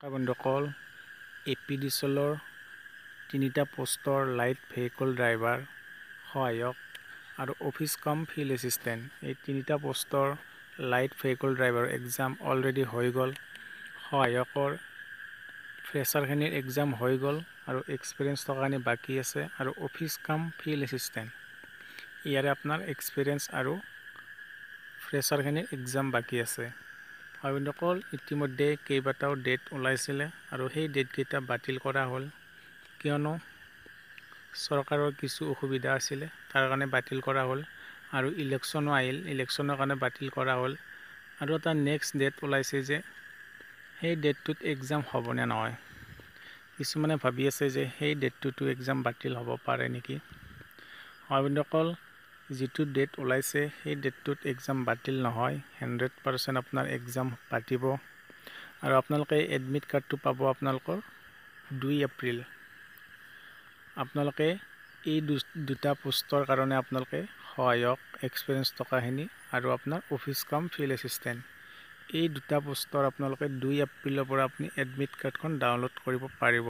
বন্ধুসকল এপিডিচিএলৰ তিনিটা পোষ্টৰ লাইট ভেহিকল ড্ৰাইভাৰ সহায়ক আৰু অফিচ কাম ফিল্ড এছিষ্টেণ্ট এই তিনিটা পোষ্টৰ light vehicle driver exam already হৈ গ'ল। সহায়কৰ ফ্ৰেছাৰখিনিৰ এক্সাম হৈ গ'ল আৰু এক্সপিৰিয়েঞ্চ থকাখিনি বাকী আছে আৰু অফিচ কাম ফিল্ড এছিষ্টেণ্ট ইয়াৰে আপোনাৰ এক্সপিৰিয়েঞ্চ আৰু ফ্ৰেছাৰখিনিৰ এক্সাম বাকী আছে। বন্ধুসকল ইতিমধ্যে কেইবাটাও ডেট ওলাইছিলে আৰু সেই ডেটকেইটা বাতিল কৰা হ'ল, কিয়নো চৰকাৰৰ কিছু অসুবিধা আছিলে তাৰ কাৰণে বাতিল কৰা হ'ল আৰু ইলেকশ্যনো আহিল, ইলেকশ্যনৰ কাৰণে বাতিল কৰা হ'ল। আৰু এটা নেক্সট ডেট ওলাইছে যে সেই ডেটটোত এক্সাম হ'বনে নহয়। কিছুমানে ভাবি আছে যে সেই ডেটটোতো এক্সাম বাতিল হ'ব পাৰে নেকি। বন্ধুসকল যিটো ডেট ওলাইছে সেই ডেটটোত এক্সাম বাতিল নহয়, 100% আপোনাৰ এক্সাম পাতিব আৰু আপোনালোকে এডমিট কাৰ্ডটো পাব আপোনালোকৰ 2 এপ্ৰিল। আপোনালোকে এই দুটা পোষ্টৰ কাৰণে আপোনালোকে সহায়ক এক্সপিৰিয়েঞ্চ টকাখিনি আৰু আপোনাৰ অফিচ কাম ফিল্ড এছিষ্টেণ্ট এই দুটা পোষ্টৰ আপোনালোকে 2 এপ্ৰিলৰ পৰা আপুনি এডমিট কাৰ্ডখন ডাউনলোড কৰিব পাৰিব।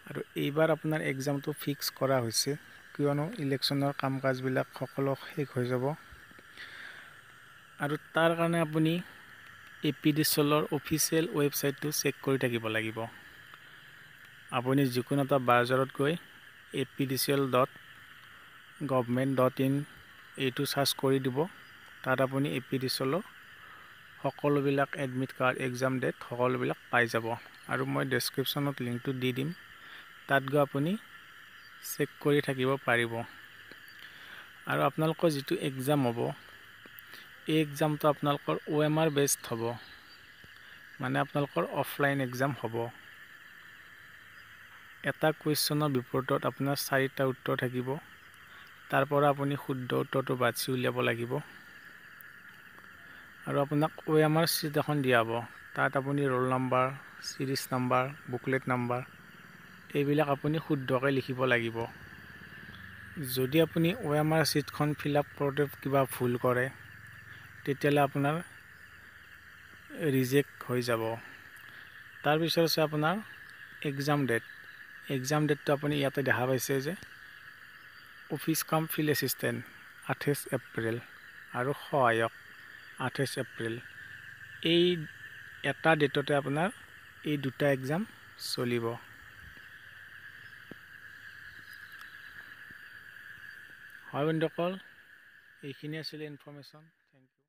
আৰু এইবাৰ আপোনাৰ এক্সামটো ফিক্স কৰা হৈছে, কিয়নো ইলেকশ্যনৰ কাম কাজবিলাক সকলো শেষ হৈ যাব। আৰু তাৰ কাৰণে আপুনি এপিডিচিএলৰ অফিচিয়েল ৱেবছাইটটো চেক কৰি থাকিব লাগিব। আপুনি যিকোনো এটা ব্ৰাউজাৰত গৈ apdcl.government.in এইটো চাৰ্চ কৰি দিব। তাত আপুনি এপিডিচিএলৰ সকলোবিলাক এডমিট কাৰ্ড, এক্সাম ডেট সকলোবিলাক পাই যাব। আৰু মই ডেছক্ৰিপশ্যনত লিংকটো দি দিম, তাত গৈ আপুনি চেক কৰি থাকিব পাৰিব। আৰু আপোনালোকৰ যিটো এক্সাম হ'ব এই এক্সামটো আপোনালোকৰ OMR বেছড হ'ব, মানে আপোনালোকৰ অফলাইন এক্সাম হ'ব। এটা কুৱেশ্যনৰ বিপৰীতত আপোনাৰ 4টা উত্তৰ থাকিব, তাৰ পৰা আপুনি শুদ্ধ উত্তৰটো বাছি উলিয়াব লাগিব। আৰু আপোনাক OMR শ্বীট এখন দিয়া হ'ব, তাত আপুনি roll number, series number, booklet number এইবিলাক আপুনি শুদ্ধকৈ লিখিব লাগিব। যদি আপুনি OMR শ্বীটখন ফিল আপ কৰোঁতে কিবা ভুল কৰে তেতিয়াহ'লে আপোনাৰ ৰিজেক্ট হৈ যাব। তাৰপিছত আছে আপোনাৰ এক্সাম ডেট। এক্সাম ডেটটো আপুনি ইয়াতে দেখা পাইছে যে অফিচ কাম ফিল্ড এছিষ্টেণ্ট 28 এপ্ৰিল আৰু সহায়ক 28 এপ্ৰিল। এই এটা ডেটতে আপোনাৰ এই দুটা এক্সাম চলিব। বন্ধুসকল এইখিনি আছিলে ইনফৰ্মেশ্যন।